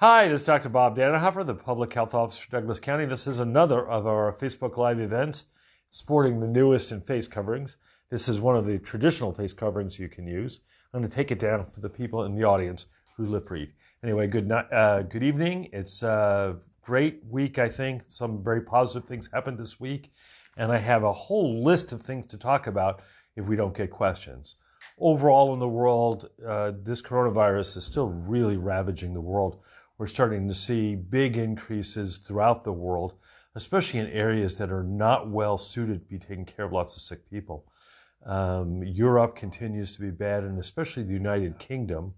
Hi, this is Dr. Bob Dannehoffer, the Public Health Officer for Douglas County. This is another of our Facebook Live events sporting the newest in face coverings. This is one of the traditional face coverings you can use. I'm going to take it down for the people in the audience who lip read. Anyway, good evening. It's a great week, I think. Some very positive things happened this week, and I have a whole list of things to talk about if we don't get questions. Overall in the world, this coronavirus is still really ravaging the world. We're starting to see big increases throughout the world, especially in areas that are not well suited to be taking care of lots of sick people. Europe continues to be bad, and especially the United Kingdom.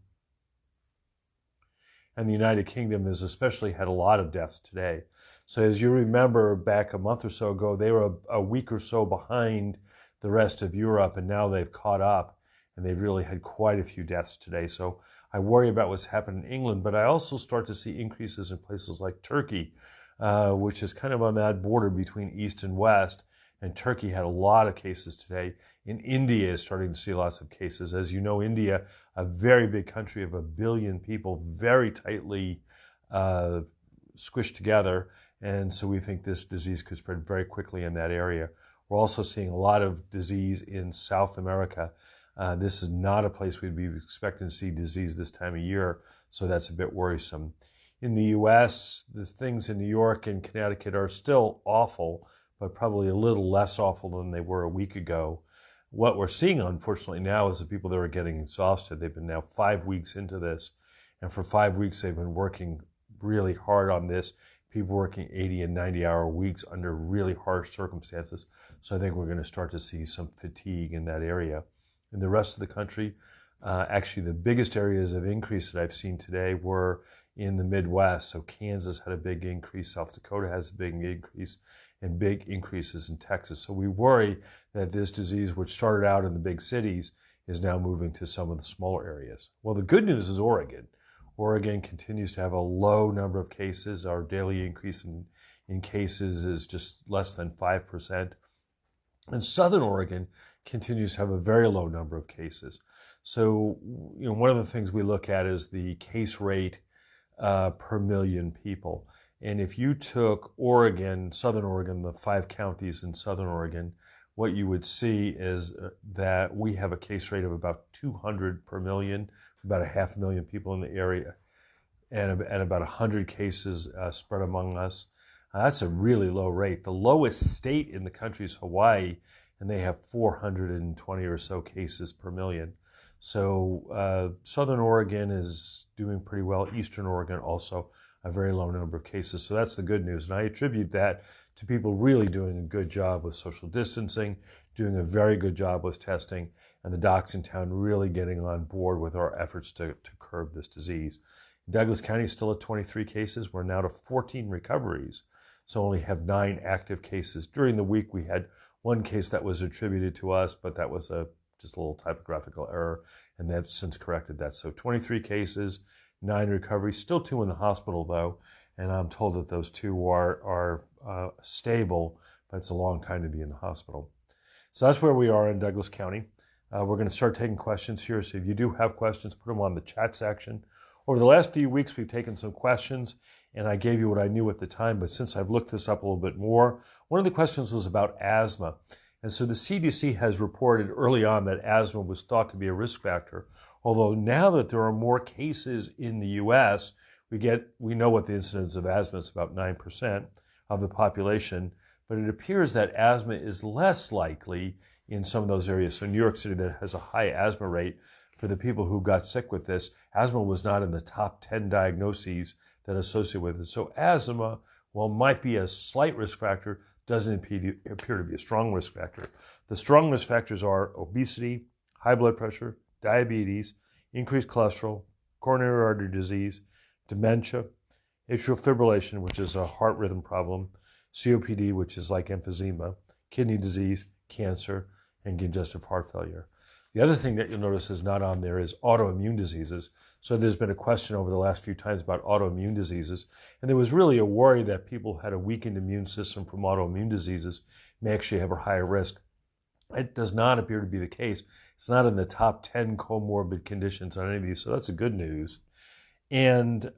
And the United Kingdom has especially had a lot of deaths today. So as you remember, back a month or so ago, they were a week or so behind the rest of Europe, and now they've caught up, and they've really had quite a few deaths today. So I worry about what's happened in England, but I also start to see increases in places like Turkey, which is kind of on that border between East and West. And Turkey had a lot of cases today. And India is starting to see lots of cases. As you know, India, a very big country of 1 billion people, very tightly squished together. And so we think this disease could spread very quickly in that area. We're also seeing a lot of disease in South America. This is not a place we'd be expecting to see disease this time of year, so that's a bit worrisome. In the U.S., the things in New York and Connecticut are still awful, but probably a little less awful than they were a week ago. What we're seeing, unfortunately, now is the people that are getting exhausted. They've been now 5 weeks into this, and for 5 weeks they've been working really hard on this. People working 80 and 90-hour weeks under really harsh circumstances. So I think we're going to start to see some fatigue in that area. In the rest of the country, actually the biggest areas of increase that I've seen today were in the Midwest. So Kansas had a big increase, South Dakota has a big increase, and big increases in Texas. So we worry that this disease, which started out in the big cities, is now moving to some of the smaller areas. Well, the good news is Oregon. Oregon continues to have a low number of cases. Our daily increase in cases is just less than 5%. And Southern Oregon continues to have a very low number of cases. So, one of the things we look at is the case rate per million people. And if you took Oregon, Southern Oregon, the 5 counties in Southern Oregon, what you would see is that we have a case rate of about 200 per million, about 500,000 people in the area, and about 100 cases spread among us. That's a really low rate. The lowest state in the country is Hawaii, and they have 420 or so cases per million. So Southern Oregon is doing pretty well. Eastern Oregon also a very low number of cases. So that's the good news. And I attribute that to people really doing a good job with social distancing, doing a very good job with testing, and the docs in town really getting on board with our efforts to curb this disease. Douglas County is still at 23 cases. We're now to 14 recoveries, so only have 9 active cases. During the week, we had 1 case that was attributed to us, but that was just a little typographical error, and they've since corrected that. So 23 cases, 9 recoveries, still 2 in the hospital though, and I'm told that those 2 are stable, but it's a long time to be in the hospital. So that's where we are in Douglas County. We're going to start taking questions here, so if you do have questions, put them on the chat section. Over the last few weeks, we've taken some questions, and I gave you what I knew at the time, but since I've looked this up a little bit more, one of the questions was about asthma. And so the CDC has reported early on that asthma was thought to be a risk factor, although now that there are more cases in the U.S., we know what the incidence of asthma is, about 9% of the population, but it appears that asthma is less likely in some of those areas. So New York City, that has a high asthma rate, for the people who got sick with this, asthma was not in the top 10 diagnoses that associate with it. So asthma, while might be a slight risk factor, doesn't appear to be a strong risk factor. The strong risk factors are obesity, high blood pressure, diabetes, increased cholesterol, coronary artery disease, dementia, atrial fibrillation, which is a heart rhythm problem, COPD, which is like emphysema, kidney disease, cancer, and congestive heart failure. The other thing that you'll notice is not on there is autoimmune diseases. So there's been a question over the last few times about autoimmune diseases. And there was really a worry that people who had a weakened immune system from autoimmune diseases may actually have a higher risk. It does not appear to be the case. It's not in the top 10 comorbid conditions on any of these, so that's a good news. And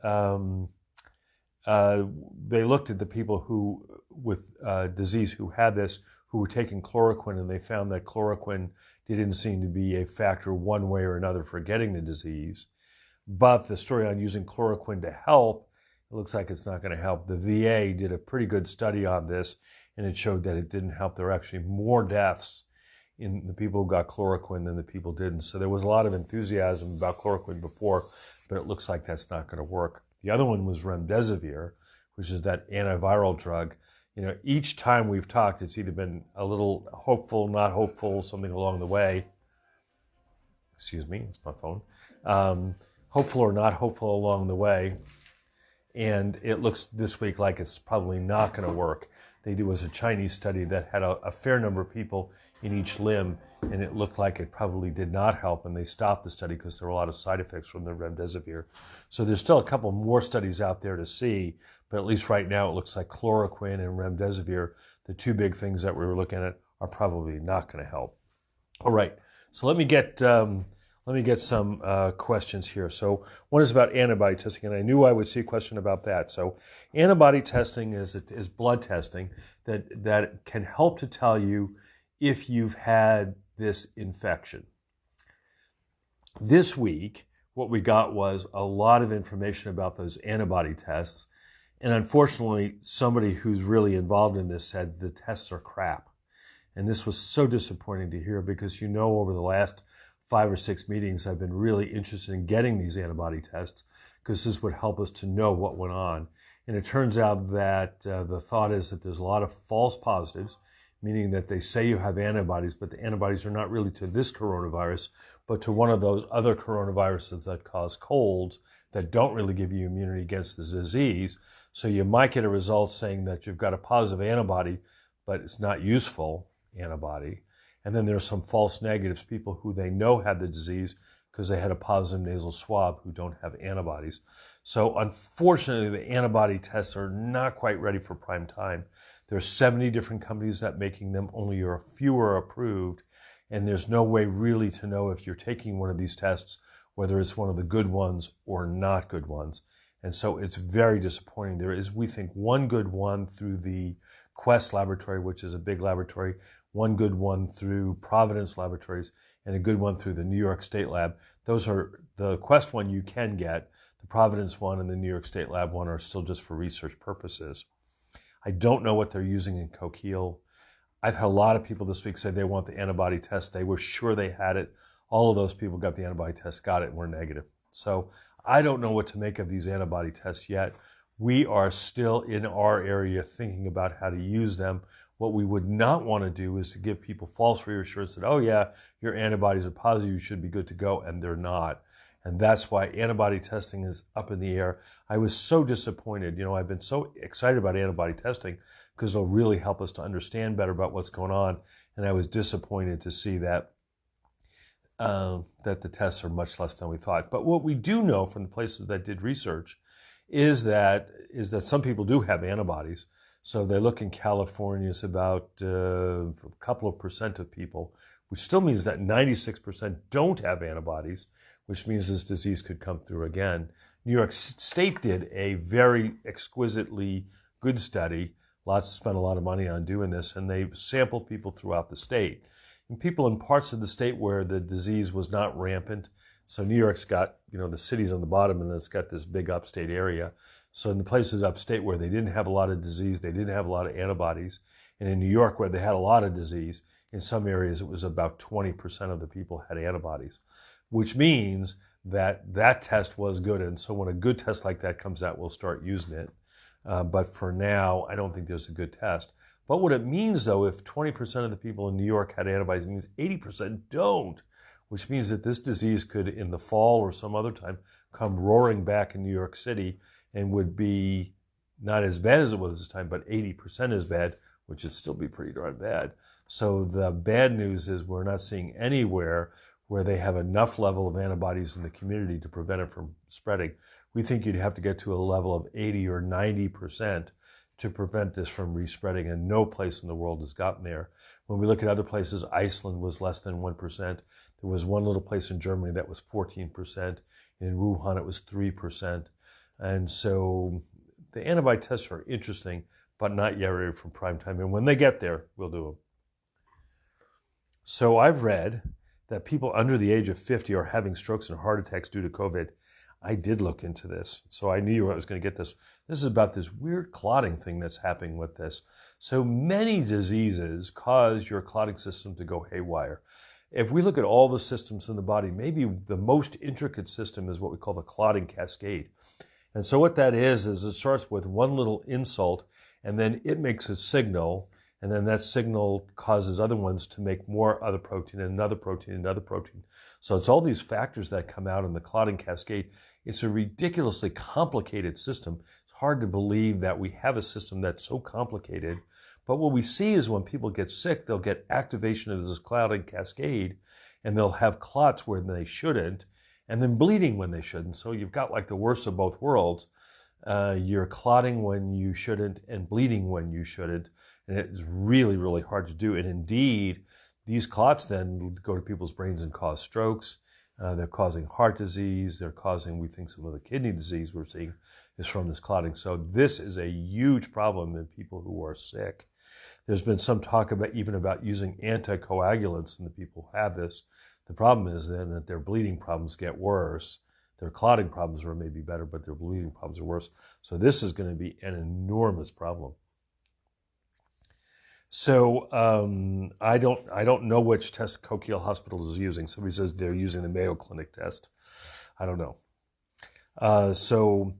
they looked at the people who with disease who had this, who were taking chloroquine, and they found that chloroquine didn't seem to be a factor one way or another for getting the disease. But the story on using chloroquine to help, it looks like it's not going to help. The VA did a pretty good study on this, and it showed that it didn't help. There were actually more deaths in the people who got chloroquine than the people didn't. So there was a lot of enthusiasm about chloroquine before, but it looks like that's not going to work. The other one was remdesivir, which is that antiviral drug. You know, each time we've talked, it's either been a little hopeful, not hopeful, something along the way. Excuse me, it's my phone. Hopeful or not hopeful along the way. And it looks this week like it's probably not going to work. There was a Chinese study that had a fair number of people in each limb, and it looked like it probably did not help, and they stopped the study because there were a lot of side effects from the remdesivir. So there's still a couple more studies out there to see, but at least right now it looks like chloroquine and remdesivir, the two big things that we were looking at, are probably not going to help. All right, so let me get some questions here. So one is about antibody testing, and I knew I would see a question about that. So antibody testing is blood testing that can help to tell you if you've had this infection. This week, what we got was a lot of information about those antibody tests, and unfortunately, somebody who's really involved in this said the tests are crap. And this was so disappointing to hear, because over the last 5 or 6 meetings, I've been really interested in getting these antibody tests, because this would help us to know what went on. And it turns out that the thought is that there's a lot of false positives, meaning that they say you have antibodies, but the antibodies are not really to this coronavirus, but to one of those other coronaviruses that cause colds that don't really give you immunity against the disease. So you might get a result saying that you've got a positive antibody, but it's not useful antibody. And then there are some false negatives, people who they know had the disease because they had a positive nasal swab who don't have antibodies. So unfortunately, the antibody tests are not quite ready for prime time. There are 70 different companies that are making them, only a few are approved, and there's no way really to know if you're taking one of these tests, whether it's one of the good ones or not good ones. And so it's very disappointing. There is, we think, one good one through the Quest laboratory, which is a big laboratory, one good one through Providence Laboratories, and a good one through the New York State Lab. Those are the Quest one you can get. The Providence one and the New York State Lab one are still just for research purposes. I don't know what they're using in Coquille. I've had a lot of people this week say they want the antibody test. They were sure they had it. All of those people got the antibody test, got it, and were negative. So I don't know what to make of these antibody tests yet. We are still in our area thinking about how to use them. What we would not want to do is to give people false reassurance that, oh yeah, your antibodies are positive, you should be good to go, and they're not. And that's why antibody testing is up in the air. I was so disappointed. I've been so excited about antibody testing because it'll really help us to understand better about what's going on. And I was disappointed to see that the tests are much less than we thought. But what we do know from the places that did research is that some people do have antibodies. So they look in California, it's about a couple of percent of people, which still means that 96% don't have antibodies, which means this disease could come through again. New York State did a very exquisitely good study. Spent a lot of money on doing this, and they sampled people throughout the state. And people in parts of the state where the disease was not rampant. So New York's got, the cities on the bottom, and it's got this big upstate area. So in the places upstate where they didn't have a lot of disease, they didn't have a lot of antibodies. And in New York where they had a lot of disease, in some areas it was about 20% of the people had antibodies, which means that test was good. And so when a good test like that comes out, we'll start using it. But for now, I don't think there's a good test. But what it means, though, if 20% of the people in New York had antibodies, it means 80% don't, which means that this disease could, in the fall or some other time, come roaring back in New York City and would be not as bad as it was this time, but 80% as bad, which would still be pretty darn bad. So the bad news is we're not seeing anywhere where they have enough level of antibodies in the community to prevent it from spreading. We think you'd have to get to a level of 80 or 90% to prevent this from respreading, and no place in the world has gotten there. When we look at other places, Iceland was less than 1%. There was one little place in Germany that was 14%. In Wuhan, it was 3%. And so the antibody tests are interesting, but not yet ready for prime time. And when they get there, we'll do them. So I've read that people under the age of 50 are having strokes and heart attacks due to COVID. I did look into this, so I knew I was going to get this. This is about this weird clotting thing that's happening with this. So many diseases cause your clotting system to go haywire. If we look at all the systems in the body, maybe the most intricate system is what we call the clotting cascade. And so what that is it starts with one little insult, and then it makes a signal, and then that signal causes other ones to make more other protein, and another protein, and another protein. So it's all these factors that come out in the clotting cascade. It's a ridiculously complicated system. It's hard to believe that we have a system that's so complicated. But what we see is when people get sick, they'll get activation of this clotting cascade, and they'll have clots where they shouldn't, and then bleeding when they shouldn't. So you've got like the worst of both worlds. You're clotting when you shouldn't and bleeding when you shouldn't. And it's really, really hard to do. And indeed, these clots then go to people's brains and cause strokes. They're causing heart disease. They're causing, we think, some of the kidney disease we're seeing is from this clotting. So this is a huge problem in people who are sick. There's been some talk about using anticoagulants in the people who have this. The problem is then that their bleeding problems get worse. Their clotting problems are maybe better, but their bleeding problems are worse. So this is going to be an enormous problem. So I don't know which test Coquille Hospital is using. Somebody says they're using the Mayo Clinic test. I don't know. So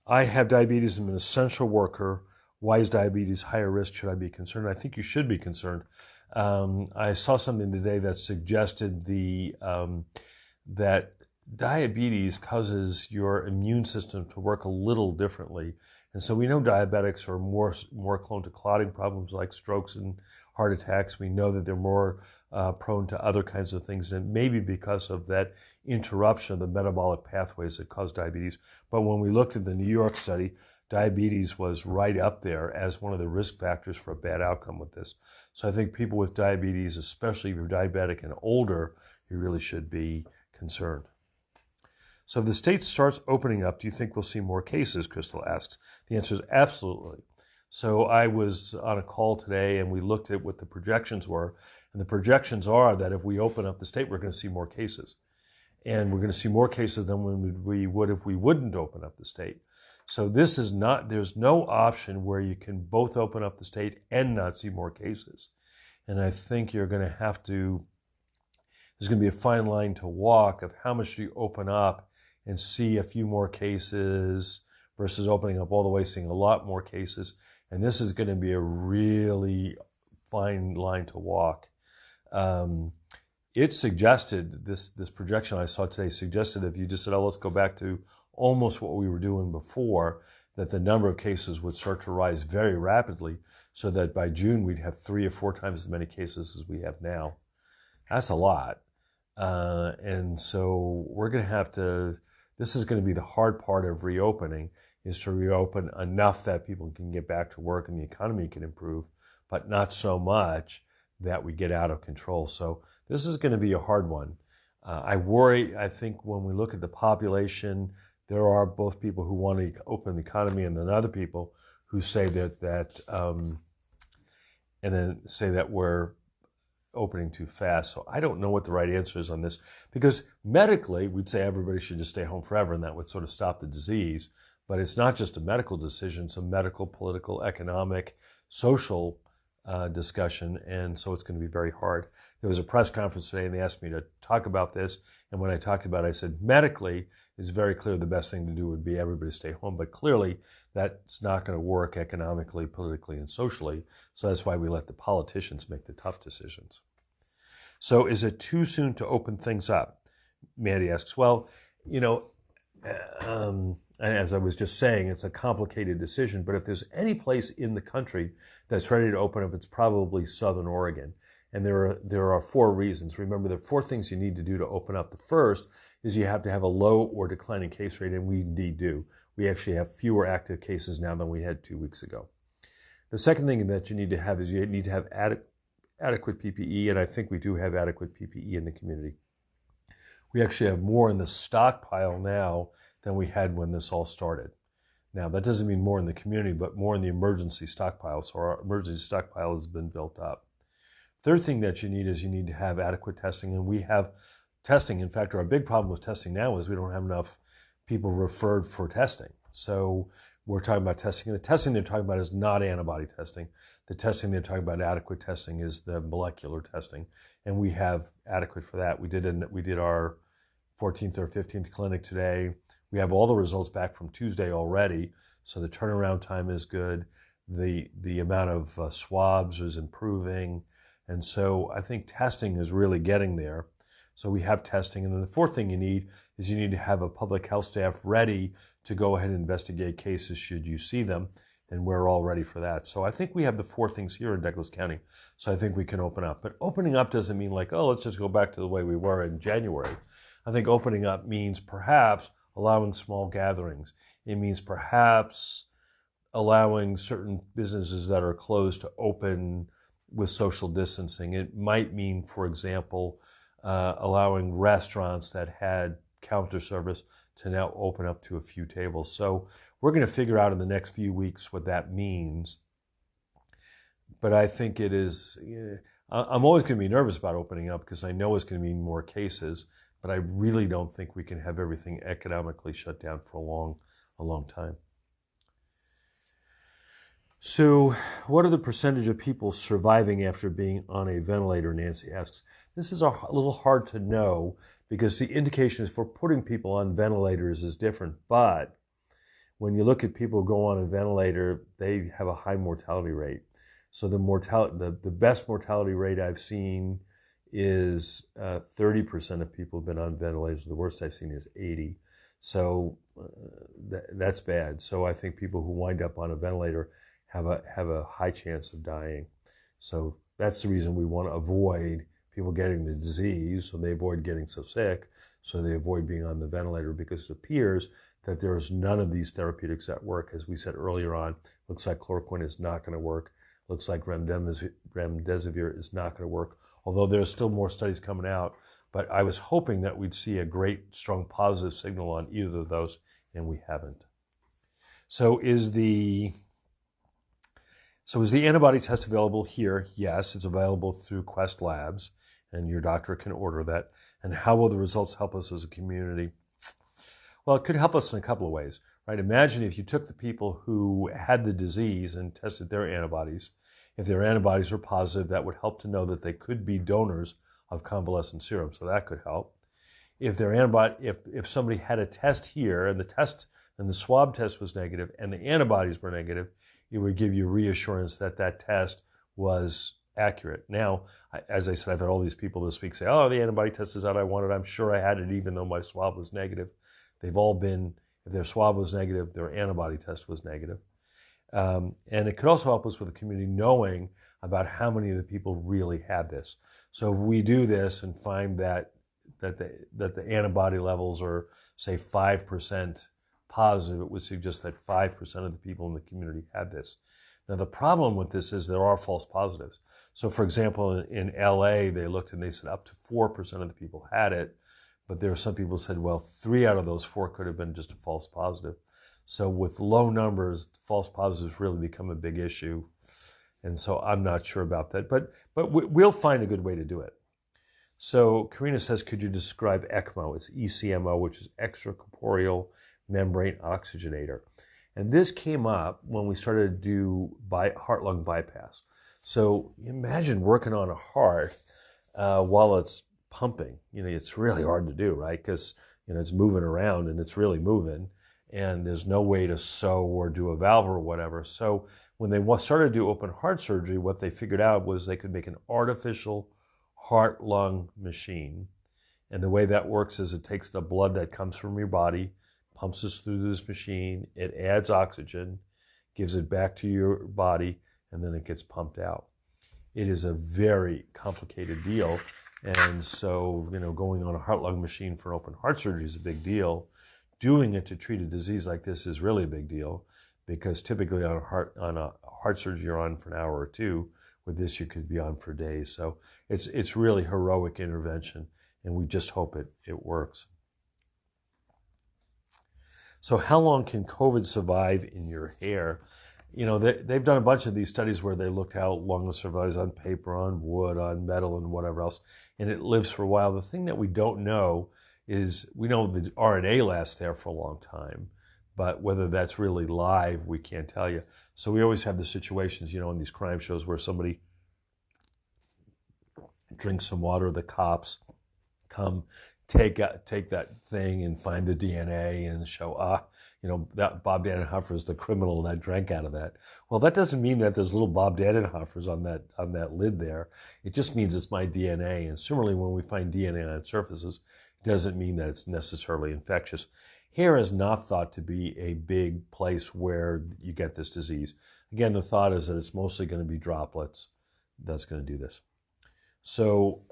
I have diabetes. I'm an essential worker. Why is diabetes higher risk? Should I be concerned? I think you should be concerned. I saw something today that suggested that diabetes causes your immune system to work a little differently. And so we know diabetics are more prone to clotting problems like strokes and heart attacks. We know that they're more prone to other kinds of things, and it may be because of that interruption of the metabolic pathways that cause diabetes. But when we looked at the New York study, diabetes was right up there as one of the risk factors for a bad outcome with this. So I think people with diabetes, especially if you're diabetic and older, you really should be concerned. So if the state starts opening up, do you think we'll see more cases, Crystal asks. The answer is absolutely. So I was on a call today and we looked at what the projections were. And the projections are that if we open up the state, we're going to see more cases. And we're going to see more cases than we would if we wouldn't open up the state. So this is not, there's no option where you can both open up the state and not see more cases. And I think you're going to have to, there's going to be a fine line to walk of how much do you open up and see a few more cases versus opening up all the way, seeing a lot more cases. And this is going to be a really fine line to walk. It suggested, this projection I saw today suggested if you just said, oh, let's go back to almost what we were doing before, that the number of cases would start to rise very rapidly so that by June we'd have 3 or 4 times as many cases as we have now. That's a lot. And so we're going to have to, this is going to be the hard part of reopening, is to reopen enough that people can get back to work and the economy can improve, but not so much that we get out of control. So this is going to be a hard one. I worry, I think when we look at the population, there are both people who want to open the economy and then other people who say and then say that we're opening too fast. So I don't know what the right answer is on this, because medically we'd say everybody should just stay home forever and that would sort of stop the disease. But it's not just a medical decision, it's a medical, political, economic, social discussion, and so it's going to be very hard. There was a press conference today and they asked me to talk about this, and when I talked about it, I said medically it's very clear the best thing to do would be everybody stay home, but clearly that's not going to work economically, politically, and socially, so that's why we let the politicians make the tough decisions. So is it too soon to open things up? Mandy asks, well, you know, as I was just saying, it's a complicated decision, but if there's any place in the country that's ready to open up, it's probably Southern Oregon. And there are 4 reasons. Remember, there are 4 things you need to do to open up. The first is you have to have a low or declining case rate, and we indeed do. We actually have fewer active cases now than we had 2 weeks ago. The second thing that you need to have is you need to have adequate PPE, and I think we do have adequate PPE in the community. We actually have more in the stockpile now than we had when this all started. Now, that doesn't mean more in the community, but more in the emergency stockpile. So our emergency stockpile has been built up. Third thing that you need is you need to have adequate testing, and we have testing. In fact, our big problem with testing now is we don't have enough people referred for testing. So we're talking about testing. And the testing they're talking about is not antibody testing. The testing they're talking about, adequate testing, is the molecular testing, and we have adequate for that. We did our 14th or 15th clinic today. We have all the results back from Tuesday already, so the turnaround time is good. The amount of swabs is improving, and so I think testing is really getting there. So we have testing, and then the fourth thing you need is you need to have a public health staff ready to go ahead and investigate cases should you see them, and we're all ready for that. So I think we have the four things here in Douglas County, so I think we can open up. But opening up doesn't mean like, oh, let's just go back to the way we were in January. I think opening up means perhaps allowing small gatherings. It means perhaps allowing certain businesses that are closed to open with social distancing. It might mean, for example, allowing restaurants that had counter service to now open up to a few tables. So we're going to figure out in the next few weeks what that means. But I think it is, I'm always going to be nervous about opening up because I know it's going to mean more cases, but I really don't think we can have everything economically shut down for a long time. So what are the percentage of people surviving after being on a ventilator, Nancy asks. This is a little hard to know because the indications for putting people on ventilators is different. But when you look at people who go on a ventilator, they have a high mortality rate. So the best mortality rate I've seen is 30% of people have been on ventilators. The worst I've seen is 80. So that's bad. So I think people who wind up on a ventilator have a high chance of dying. So that's the reason we want to avoid people getting the disease, so they avoid getting so sick, so they avoid being on the ventilator, because it appears that there's none of these therapeutics that work. As we said earlier on, looks like chloroquine is not going to work. Looks like remdesivir is not going to work, although there's still more studies coming out. But I was hoping that we'd see a great, strong positive signal on either of those, and we haven't. So is the antibody test available here? Yes, it's available through Quest Labs, and your doctor can order that. And how will the results help us as a community? Well, it could help us in a couple of ways, right? Imagine if you took the people who had the disease and tested their antibodies. If their antibodies were positive, that would help to know that they could be donors of convalescent serum, so that could help. If their if somebody had a test here and the swab test was negative and the antibodies were negative, it would give you reassurance that that test was accurate. Now, as I said, I've had all these people this week say, oh, the antibody test is out, I want it. I'm sure I had it even though my swab was negative. They've all been, if their swab was negative, their antibody test was negative. And it could also help us with the community knowing about how many of the people really had this. So if we do this and find that the antibody levels are, say, 5% positive, it would suggest that 5% of the people in the community had this. Now, the problem with this is there are false positives. So, for example, in LA, they looked and they said up to 4% of the people had it, but there are some people who said, well, 3 out of those 4 could have been just a false positive. So with low numbers, false positives really become a big issue. And so I'm not sure about that, but we'll find a good way to do it. So Karina says, could you describe ECMO? It's ECMO, which is extracorporeal membrane oxygenator. And this came up when we started to do heart-lung bypass. So imagine working on a heart while it's pumping. It's really hard to do, right? Because it's moving around and it's really moving, and there's no way to sew or do a valve or whatever. So when they started to do open heart surgery, what they figured out was they could make an artificial heart-lung machine. And the way that works is it takes the blood that comes from your body, pumps it through this machine, it adds oxygen, gives it back to your body, and then it gets pumped out. It is a very complicated deal. And so, going on a heart-lung machine for open heart surgery is a big deal. Doing it to treat a disease like this is really a big deal, because typically on a heart surgery you're on for an hour or two. With this, you could be on for days. So it's really heroic intervention, and we just hope it works. So how long can COVID survive in your hair? They've done a bunch of these studies where they looked how long it survives on paper, on wood, on metal, and whatever else, and it lives for a while. The thing that we don't know is, we know the RNA lasts there for a long time, but whether that's really live, we can't tell you. So we always have the situations, in these crime shows where somebody drinks some water, the cops come, take that thing and find the DNA and show, that Bob Dannenhoffer is the criminal that drank out of that. Well, that doesn't mean that there's little Bob Dannenhoffers on that lid there. It just means it's my DNA. And similarly, when we find DNA on surfaces, it doesn't mean that it's necessarily infectious. Hair is not thought to be a big place where you get this disease. Again, the thought is that it's mostly going to be droplets that's going to do this. So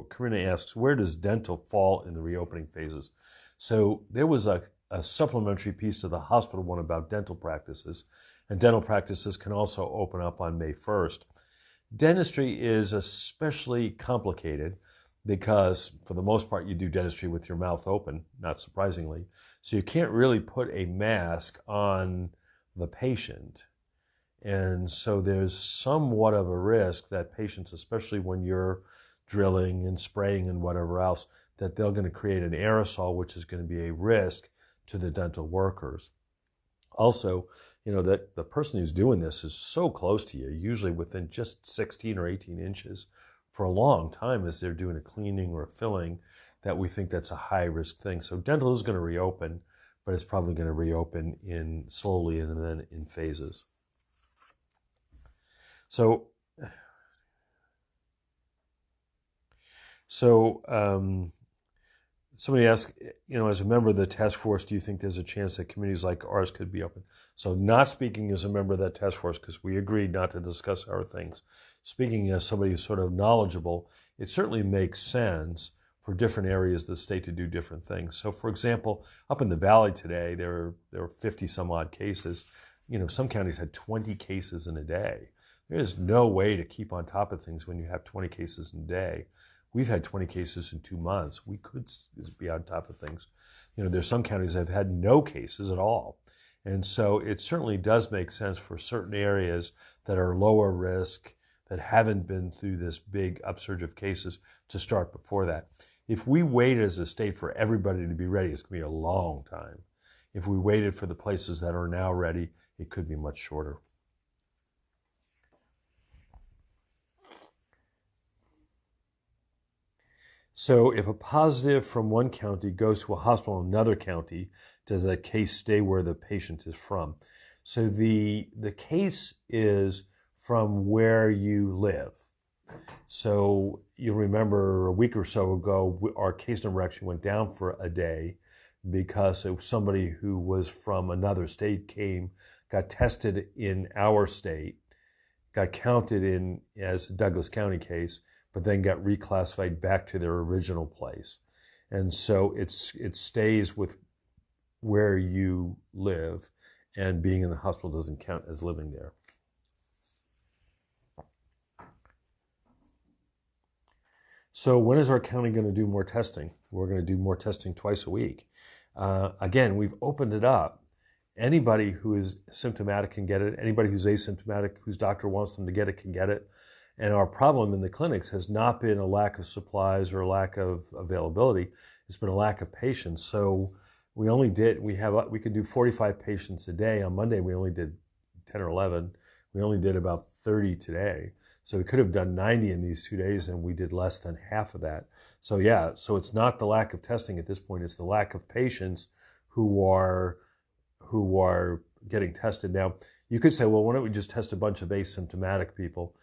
Karina asks, where does dental fall in the reopening phases? So there was a supplementary piece to the hospital one about dental practices, and dental practices can also open up on May 1st. Dentistry is especially complicated because, for the most part, you do dentistry with your mouth open, not surprisingly. So you can't really put a mask on the patient. And so there's somewhat of a risk that patients, especially when you're drilling and spraying and whatever else, that they're going to create an aerosol, which is going to be a risk to the dental workers. Also, that the person who's doing this is so close to you, usually within just 16 or 18 inches for a long time as they're doing a cleaning or a filling, that we think that's a high-risk thing. So dental is going to reopen, but it's probably going to reopen in slowly and then in phases. So somebody asked, as a member of the task force, do you think there's a chance that communities like ours could be open? So not speaking as a member of that task force, because we agreed not to discuss our things. Speaking as somebody who's sort of knowledgeable, it certainly makes sense for different areas of the state to do different things. So, for example, up in the valley today, there were 50 some odd cases. Some counties had 20 cases in a day. There's no way to keep on top of things when you have 20 cases in a day. We've had 20 cases in 2 months. We could be on top of things. There's some counties that have had no cases at all. And so it certainly does make sense for certain areas that are lower risk, that haven't been through this big upsurge of cases, to start before that. If we waited as a state for everybody to be ready, it's going to be a long time. If we waited for the places that are now ready, it could be much shorter. So if a positive from one county goes to a hospital in another county, does that case stay where the patient is from? So the case is from where you live. So you remember a week or so ago, our case number actually went down for a day because it was somebody who was from another state came, got tested in our state, got counted in as a Douglas County case, but then got reclassified back to their original place. And so it stays with where you live, and being in the hospital doesn't count as living there. So when is our county going to do more testing? We're going to do more testing twice a week. Again, we've opened it up. Anybody who is symptomatic can get it. Anybody who's asymptomatic, whose doctor wants them to get it, can get it. And our problem in the clinics has not been a lack of supplies or a lack of availability. It's been a lack of patients. So we could do 45 patients a day. On Monday, we only did 10 or 11. We only did about 30 today. So we could have done 90 in these 2 days, and we did less than half of that. So yeah, so it's not the lack of testing at this point. It's the lack of patients who are getting tested. Now, you could say, well, why don't we just test a bunch of asymptomatic people?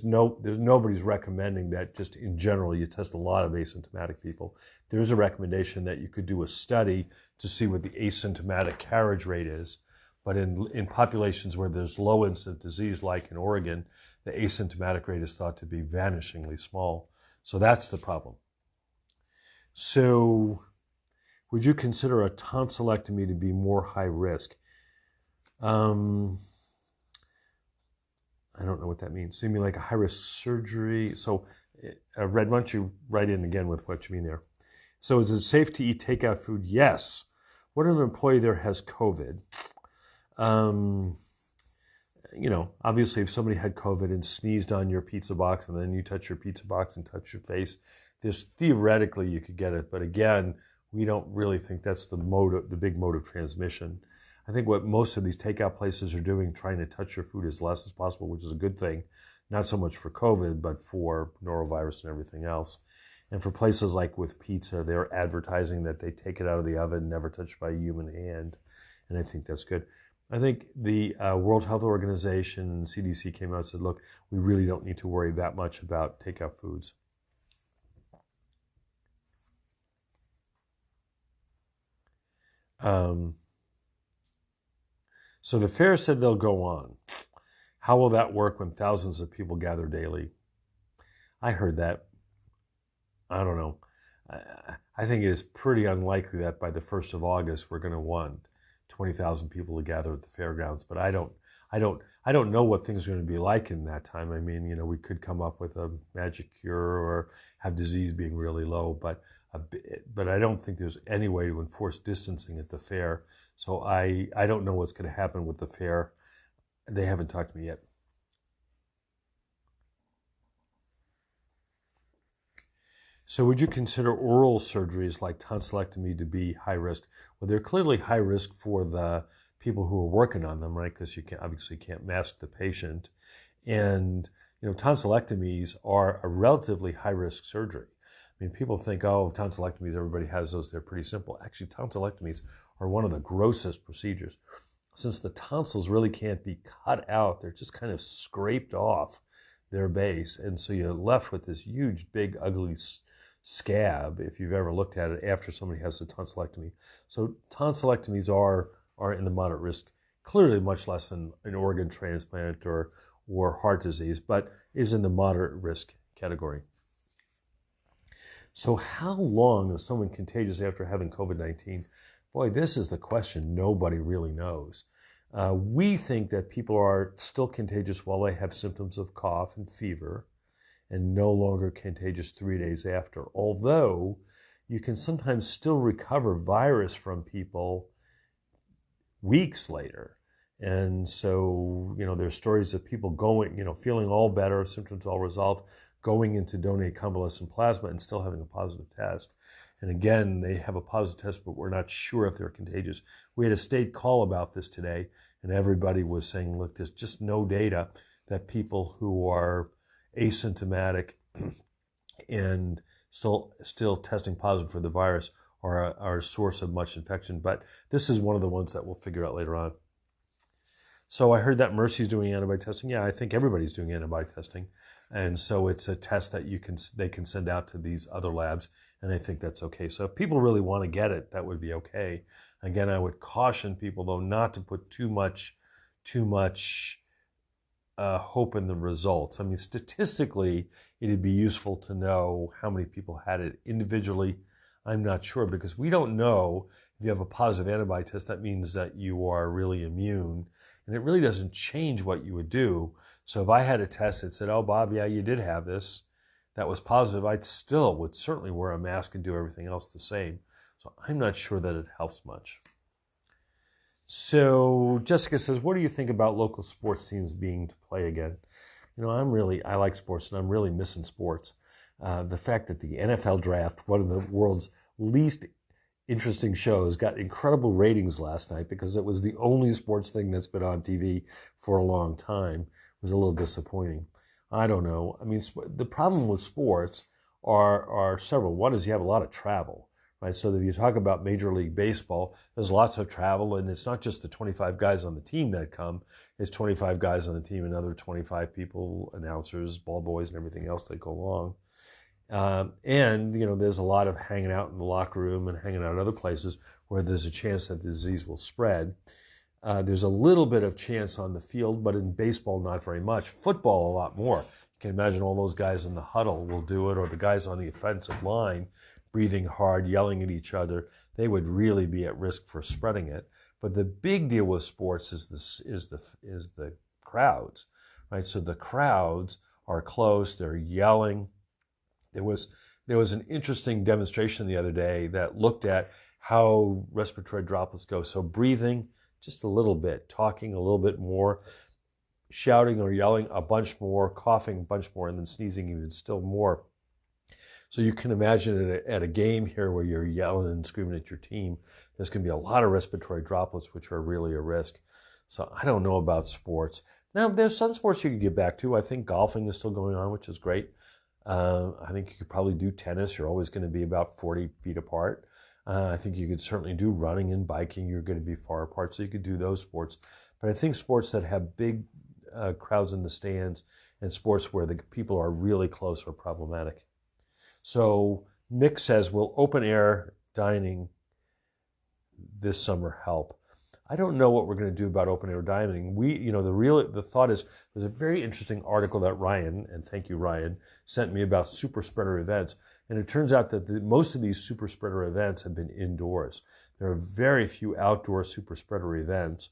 Nobody's recommending that just in general you test a lot of asymptomatic people. There's a recommendation that you could do a study to see what the asymptomatic carriage rate is. But in populations where there's low incident disease, like in Oregon, the asymptomatic rate is thought to be vanishingly small. So that's the problem. So would you consider a tonsillectomy to be more high risk? I don't know what that means. So you mean like a high-risk surgery? So Red, why don't you write in again with what you mean there? So is it safe to eat takeout food? Yes. What if an employee there has COVID? Obviously if somebody had COVID and sneezed on your pizza box and then you touch your pizza box and touch your face, there's theoretically you could get it. But again, we don't really think that's the big mode of transmission. I think what most of these takeout places are doing, trying to touch your food as less as possible, which is a good thing, not so much for COVID, but for norovirus and everything else. And for places like with pizza, they're advertising that they take it out of the oven, never touched by a human hand. And I think that's good. I think the World Health Organization and CDC came out and said, look, we really don't need to worry that much about takeout foods. So the fair said they'll go on. How will that work when thousands of people gather daily? I heard that. I don't know. I think it is pretty unlikely that by the 1st of August we're going to want 20,000 people to gather at the fairgrounds. But I don't know what things are going to be like in that time. I mean, we could come up with a magic cure or have disease being really low, but I don't think there's any way to enforce distancing at the fair. So I don't know what's going to happen with the fair. They haven't talked to me yet. So would you consider oral surgeries like tonsillectomy to be high risk? Well, they're clearly high risk for the people who are working on them, right? Because you obviously can't mask the patient. And, tonsillectomies are a relatively high risk surgery. I mean, people think, oh, tonsillectomies, everybody has those, they're pretty simple. Actually, tonsillectomies are one of the grossest procedures. Since the tonsils really can't be cut out, they're just kind of scraped off their base. And so you're left with this huge, big, ugly scab, if you've ever looked at it after somebody has a tonsillectomy. So tonsillectomies are in the moderate risk, clearly much less than an organ transplant or heart disease, but is in the moderate risk category. So how long is someone contagious after having COVID-19? Boy, this is the question nobody really knows. We think that people are still contagious while they have symptoms of cough and fever and no longer contagious 3 days after, although you can sometimes still recover virus from people weeks later. And so, there's stories of people going, feeling all better, symptoms all resolved, going in to donate convalescent plasma and still having a positive test. And again, they have a positive test, but we're not sure if they're contagious. We had a state call about this today, and everybody was saying, look, there's just no data that people who are asymptomatic and still testing positive for the virus are a source of much infection. But this is one of the ones that we'll figure out later on. So I heard that Mercy's doing antibody testing. Yeah, I think everybody's doing antibody testing. And so it's a test that they can send out to these other labs, and I think that's okay. So if people really want to get it, that would be okay. Again, I would caution people, though, not to put too much hope in the results. I mean, statistically, it'd be useful to know how many people had it. Individually, I'm not sure, because we don't know if you have a positive antibody test, that means that you are really immune. And it really doesn't change what you would do. So if I had a test that said, oh, Bob, yeah, you did have this, that was positive, I still would certainly wear a mask and do everything else the same. So I'm not sure that it helps much. So Jessica says, what do you think about local sports teams being to play again? I like sports, and I'm really missing sports. The fact that the NFL draft, one of the world's least interesting shows, got incredible ratings last night because it was the only sports thing that's been on TV for a long time, was a little disappointing. I don't know. I mean, the problem with sports are several. One is you have a lot of travel, right? So if you talk about Major League Baseball, there's lots of travel, and it's not just the 25 guys on the team that come. It's 25 guys on the team, another 25 people, announcers, ball boys, and everything else that go along. And there's a lot of hanging out in the locker room and hanging out at other places where there's a chance that the disease will spread. There's a little bit of chance on the field, but in baseball, not very much. Football, a lot more. You can imagine all those guys in the huddle will do it, or the guys on the offensive line breathing hard, yelling at each other. They would really be at risk for spreading it. But the big deal with sports is the crowds, right? So the crowds are close, they're yelling, There was an interesting demonstration the other day that looked at how respiratory droplets go. So breathing just a little bit, talking a little bit more, shouting or yelling a bunch more, coughing a bunch more, and then sneezing even still more. So you can imagine at a game here where you're yelling and screaming at your team, there's going to be a lot of respiratory droplets, which are really a risk. So I don't know about sports. Now, there's some sports you can get back to. I think golfing is still going on, which is great. I think you could probably do tennis. You're always going to be about 40 feet apart. I think you could certainly do running and biking. You're going to be far apart, so you could do those sports. But I think sports that have big crowds in the stands and sports where the people are really close are problematic. So Nick says, will open air dining this summer help? I don't know what we're going to do about open air dining. The thought is, there's a very interesting article that Ryan, and thank you Ryan, sent me about super spreader events. And it turns out that most of these super spreader events have been indoors. There are very few outdoor super spreader events.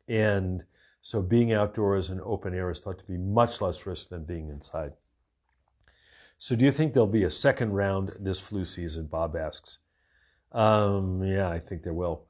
And so being outdoors and open air is thought to be much less risk than being inside. So do you think there'll be a second round this flu season? Bob asks. Yeah, I think there will.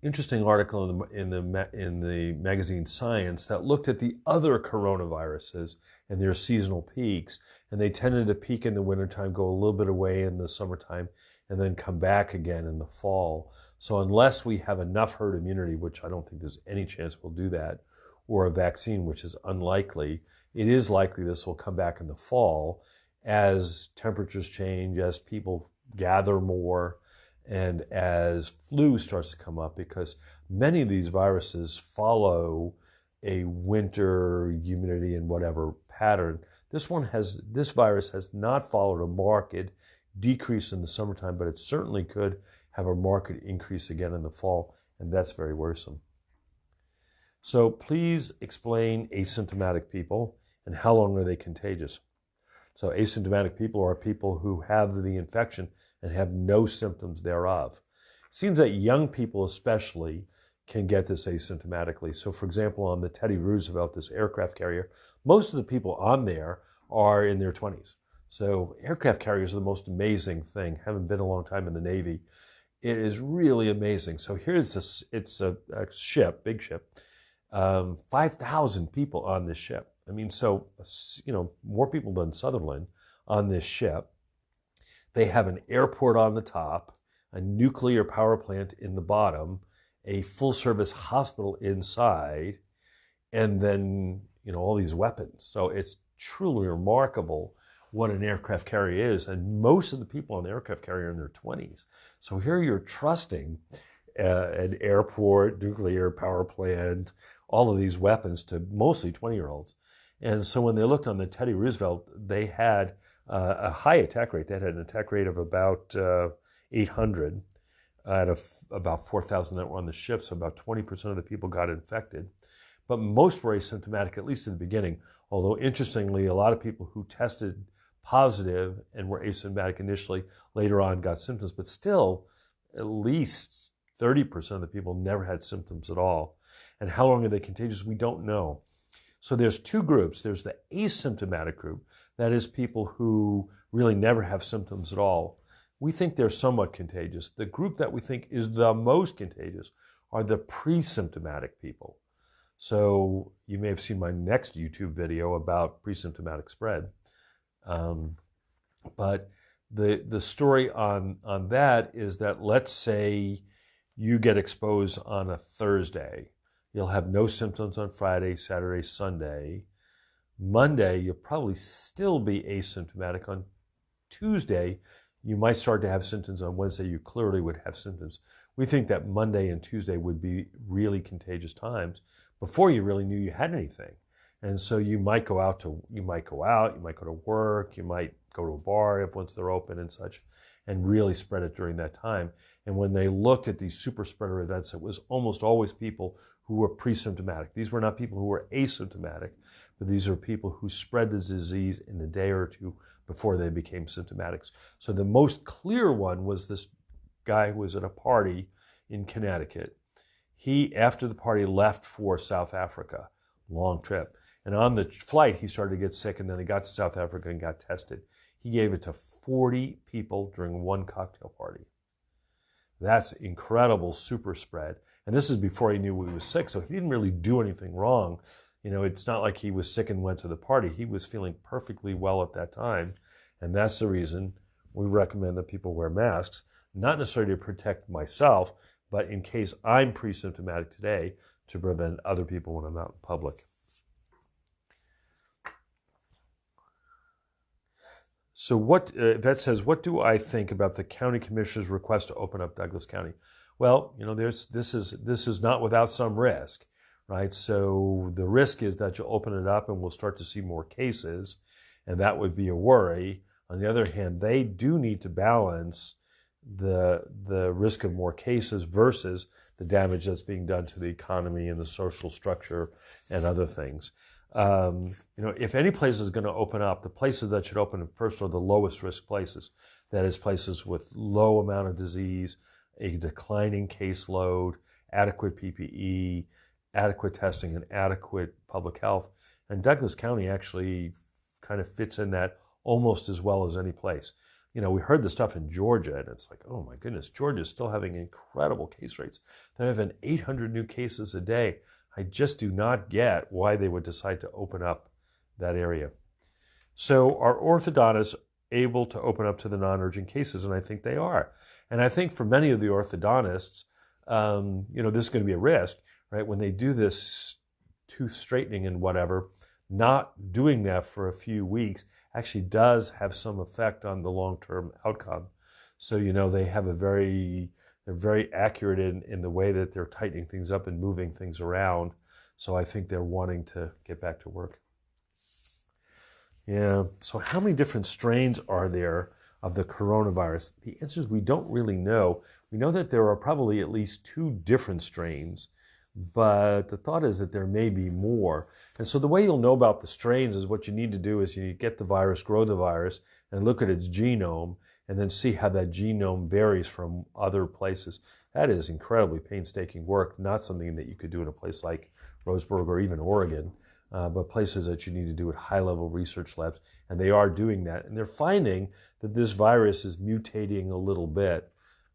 Interesting article in the magazine Science that looked at the other coronaviruses and their seasonal peaks, and they tended to peak in the wintertime, go a little bit away in the summertime, and then come back again in the fall. So unless we have enough herd immunity, which I don't think there's any chance we'll do that, or a vaccine, which is unlikely, it is likely this will come back in the fall as temperatures change, as people gather more, and as flu starts to come up, because many of these viruses follow a winter humidity and whatever pattern. This virus has not followed a marked decrease in the summertime, but it certainly could have a marked increase again in the fall, and that's very worrisome. So please explain asymptomatic people and how long are they contagious. So asymptomatic people are people who have the infection and have no symptoms thereof. It seems that young people especially can get this asymptomatically. So for example, on the Teddy Roosevelt, this aircraft carrier, most of the people on there are in their 20s. So aircraft carriers are the most amazing thing. Haven't been a long time in the Navy. It is really amazing. So here's this, it's a ship, big ship, 5,000 people on this ship. I mean, so, more people than Sutherland on this ship. They have an airport on the top, a nuclear power plant in the bottom, a full-service hospital inside, and then, all these weapons. So it's truly remarkable what an aircraft carrier is. And most of the people on the aircraft carrier are in their 20s. So here you're trusting an airport, nuclear power plant, all of these weapons to mostly 20-year-olds. And so when they looked on the Teddy Roosevelt, they had a high attack rate. They had an attack rate of about 800 out of about 4,000 that were on the ship. So about 20% of the people got infected. But most were asymptomatic, at least in the beginning. Although interestingly, a lot of people who tested positive and were asymptomatic initially, later on got symptoms. But still, at least 30% of the people never had symptoms at all. And how long are they contagious? We don't know. So there's two groups. There's the asymptomatic group. That is people who really never have symptoms at all. We think they're somewhat contagious. The group that we think is the most contagious are the pre-symptomatic people. So you may have seen my next YouTube video about pre-symptomatic spread. But the story on that is that, let's say you get exposed on a Thursday. You'll have no symptoms on Friday, Saturday, Sunday. Monday, you'll probably still be asymptomatic. On Tuesday, you might start to have symptoms. On Wednesday, you clearly would have symptoms. We think that Monday and Tuesday would be really contagious times before you really knew you had anything. And so you might go out, you might go to work, you might go to a bar once they're open and such, and really spread it during that time. And when they looked at these super spreader events, it was almost always people who were pre-symptomatic. These were not people who were asymptomatic, but these are people who spread the disease in the day or two before they became symptomatic. So the most clear one was this guy who was at a party in Connecticut. He, after the party, left for South Africa, long trip. And on the flight, he started to get sick, and then he got to South Africa and got tested. He gave it to 40 people during one cocktail party. That's incredible super spread. And this is before he knew he was sick, so he didn't really do anything wrong. You know, it's not like he was sick and went to the party. He was feeling perfectly well at that time. And that's the reason we recommend that people wear masks, not necessarily to protect myself, but in case I'm pre-symptomatic today, to prevent other people when I'm out in public. So that says, what do I think about the county commissioner's request to open up Douglas County? Well, you know, this is not without some risk, right? So the risk is that you'll open it up and we'll start to see more cases, and that would be a worry. On the other hand, they do need to balance the risk of more cases versus the damage that's being done to the economy and the social structure and other things. You know, if any place is going to open up, the places that should open up first are the lowest risk places. That is, places with low amount of disease, a declining caseload, adequate PPE, adequate testing, and adequate public health. And Douglas County actually kind of fits in that almost as well as any place. You know, we heard the stuff in Georgia, and it's like, oh my goodness, Georgia's still having incredible case rates. They're having 800 new cases a day. I just do not get why they would decide to open up that area. So are orthodontists able to open up to the non-urgent cases? And I think they are. And I think for many of the orthodontists, you know, this is going to be a risk, right? When they do this tooth straightening and whatever, not doing that for a few weeks actually does have some effect on the long-term outcome. So, you know, they have they're very accurate in the way that they're tightening things up and moving things around. So I think they're wanting to get back to work. Yeah, so how many different strains are there of the coronavirus? The answer is we don't really know. We know that there are probably at least 2 different strains, but the thought is that there may be more. And so the way you'll know about the strains is what you need to do is you get the virus, grow the virus, and look at its genome, and then see how that genome varies from other places. That is incredibly painstaking work, not something that you could do in a place like Roseburg or even Oregon, but places that you need to do at high-level research labs, and they are doing that. And they're finding that this virus is mutating a little bit.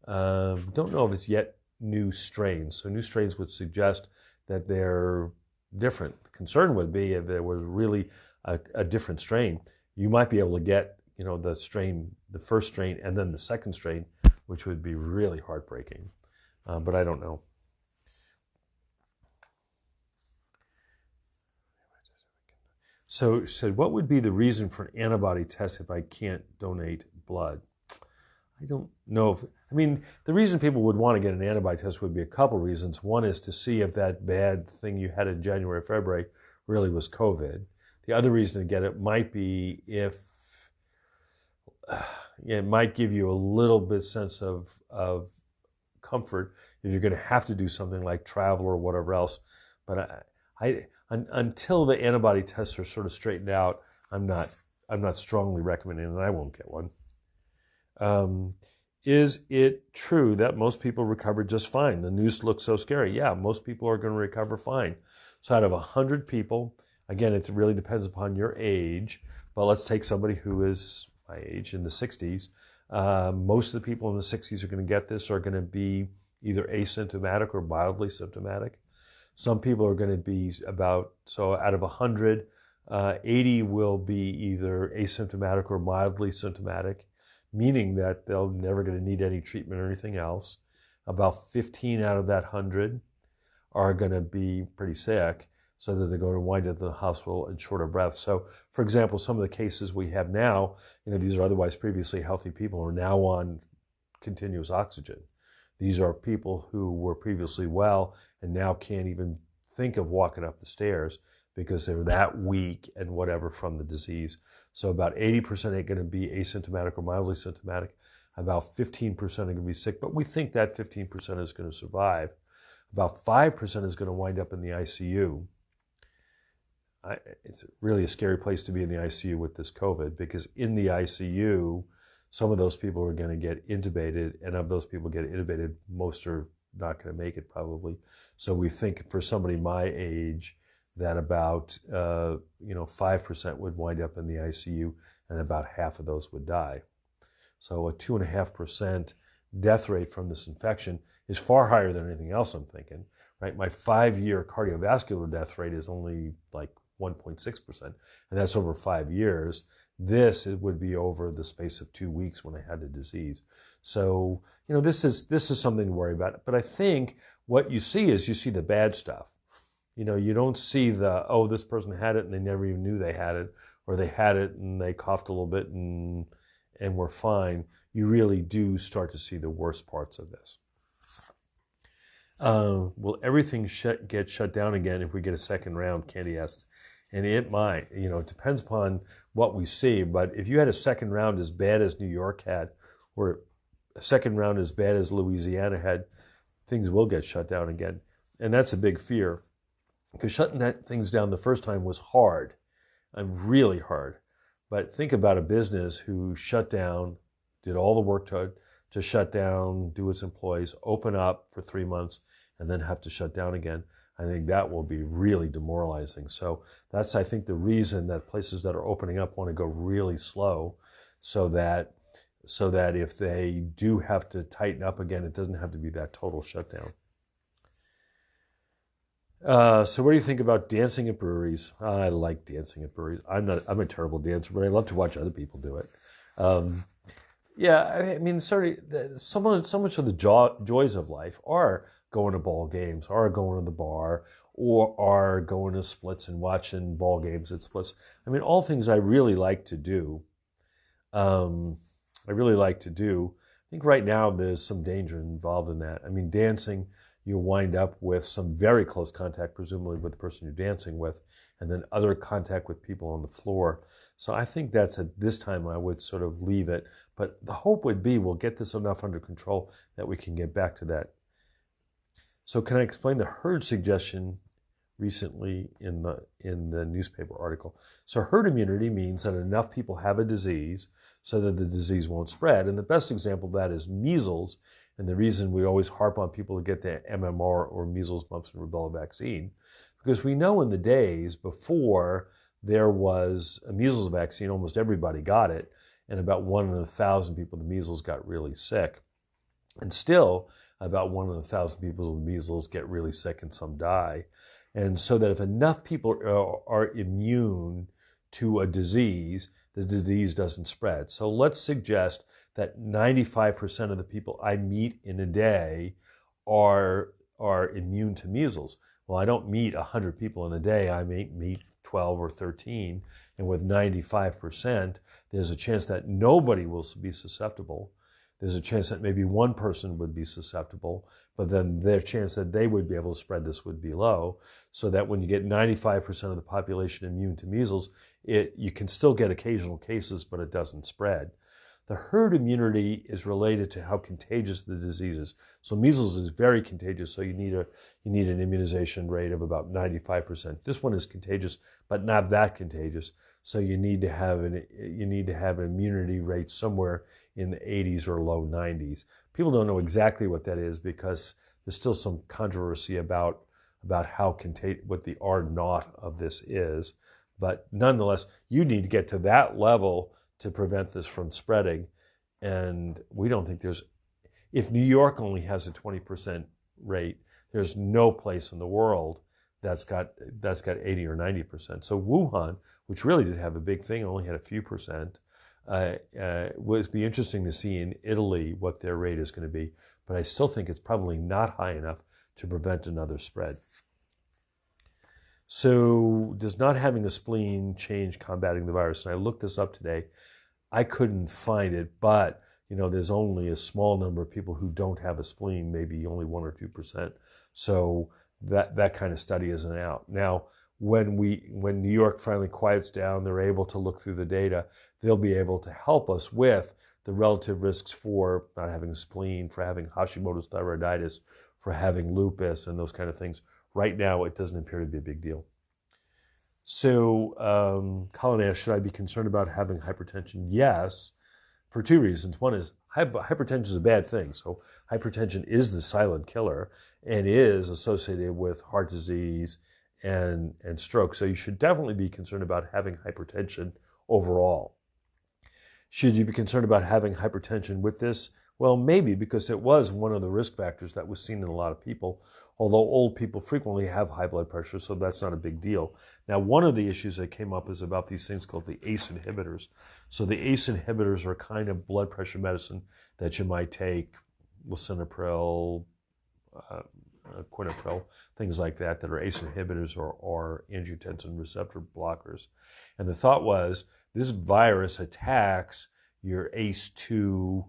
Don't know if it's yet new strains. So new strains would suggest that they're different. The concern would be if there was really a different strain. You might be able to get, you know, the first strain and then the second strain, which would be really heartbreaking. But I don't know. So said, what would be the reason for an antibody test if I can't donate blood? I don't know if, I mean, the reason people would want to get an antibody test would be a couple reasons. One is to see if that bad thing you had in January, February really was COVID. The other reason to get it might be if it might give you a little bit sense of comfort if you're going to have to do something like travel or whatever else. But until the antibody tests are sort of straightened out, I'm not strongly recommending it, and I won't get one. Is it true that most people recover just fine? The news looks so scary. Yeah, most people are going to recover fine. So out of 100 people, again, it really depends upon your age, but let's take somebody who is my age, in the 60s. Most of the people in the 60s are going to get this, are going to be either asymptomatic or mildly symptomatic. Some people are going to be so out of 100, 80 will be either asymptomatic or mildly symptomatic, meaning that they're never going to need any treatment or anything else. About 15 out of that 100 are going to be pretty sick, so that they're going to wind up in the hospital and short of breath. So, for example, some of the cases we have now, you know, these are otherwise previously healthy people who are now on continuous oxygen. These are people who were previously well and now can't even think of walking up the stairs because they're that weak and whatever from the disease. So about 80% are going to be asymptomatic or mildly symptomatic. About 15% are going to be sick, but we think that 15% is going to survive. About 5% is going to wind up in the ICU. It's really a scary place to be in the ICU with this COVID, because in the ICU, some of those people are going to get intubated, and of those people get intubated, most are not going to make it probably. So we think for somebody my age that about 5% would wind up in the ICU, and about half of those would die. So a 2.5% death rate from this infection is far higher than anything else I'm thinking. Right? My 5-year cardiovascular death rate is only like 1.6%, and that's over 5 years. This would be over the space of 2 weeks when I had the disease. So, this is something to worry about. But I think what you see is the bad stuff. You don't see this person had it and they never even knew they had it, or they had it and they coughed a little bit and were fine. You really do start to see the worst parts of this. Will everything get shut down again if we get a second round, Candy asks. And it might. It depends upon what we see. But if you had a second round as bad as New York had, or a second round as bad as Louisiana had, things will get shut down again. And that's a big fear, because shutting things down the first time was hard, and really hard. But think about a business who shut down, did all the work to shut down, do its employees, open up for 3 months, and then have to shut down again. I think that will be really demoralizing. So that's, I think, the reason that places that are opening up want to go really slow, so that if they do have to tighten up again, it doesn't have to be that total shutdown. So what do you think about dancing at breweries? I like dancing at breweries. I'm a terrible dancer, but I love to watch other people do it. So much of the joys of life are going to ball games, are going to the bar, or are going to splits and watching ball games at splits. All things I really like to do. I think right now there's some danger involved in that. dancing, you wind up with some very close contact, presumably with the person you're dancing with, and then other contact with people on the floor. So I think that's at this time I would sort of leave it. But the hope would be we'll get this enough under control that we can get back to that. So can I explain the herd suggestion recently in the newspaper article? So herd immunity means that enough people have a disease so that the disease won't spread. And the best example of that is measles. And the reason we always harp on people to get the MMR, or measles, mumps, and rubella vaccine, because we know in the days before there was a measles vaccine, almost everybody got it, and about 1 in 1,000 people with measles got really sick. And still, about 1 in 1,000 people with measles get really sick and some die. And so that if enough people are immune to a disease, the disease doesn't spread. So let's suggest that 95% of the people I meet in a day are immune to measles. Well, I don't meet 100 people in a day. I may meet 12 or 13. And with 95%, there's a chance that nobody will be susceptible. There's a chance that maybe one person would be susceptible, but then their chance that they would be able to spread this would be low. So that when you get 95% of the population immune to measles, you can still get occasional cases, but it doesn't spread. The herd immunity is related to how contagious the disease is. So measles is very contagious, so you need an immunization rate of about 95%. This one is contagious, but not that contagious. So you need to have an immunity rate somewhere in the 80s or low 90s. People don't know exactly what that is because there's still some controversy about how what the R0 of this is. But nonetheless, you need to get to that level to prevent this from spreading. And we don't think if New York only has a 20% rate, there's no place in the world that's got 80 or 90%. So Wuhan, which really did have a big thing, only had a few percent. Would be interesting to see in Italy what their rate is going to be, but I still think it's probably not high enough to prevent another spread. So does not having a spleen change combating the virus? And I looked this up today. I couldn't find it, but there's only a small number of people who don't have a spleen, maybe only 1 or 2%. So that kind of study isn't out. Now, when New York finally quiets down, they're able to look through the data, they'll be able to help us with the relative risks for not having a spleen, for having Hashimoto's thyroiditis, for having lupus, and those kind of things. Right now, it doesn't appear to be a big deal. So, Colin asked, should I be concerned about having hypertension? Yes, for 2 reasons. One is hypertension is a bad thing. So hypertension is the silent killer and is associated with heart disease and stroke. So you should definitely be concerned about having hypertension overall. Should you be concerned about having hypertension with this? Well, maybe, because it was one of the risk factors that was seen in a lot of people, although old people frequently have high blood pressure, so that's not a big deal. Now, one of the issues that came up is about these things called the ACE inhibitors. So the ACE inhibitors are kind of blood pressure medicine that you might take, lisinopril, quinapril, things like that are ACE inhibitors or angiotensin receptor blockers. And the thought was, this virus attacks your ACE2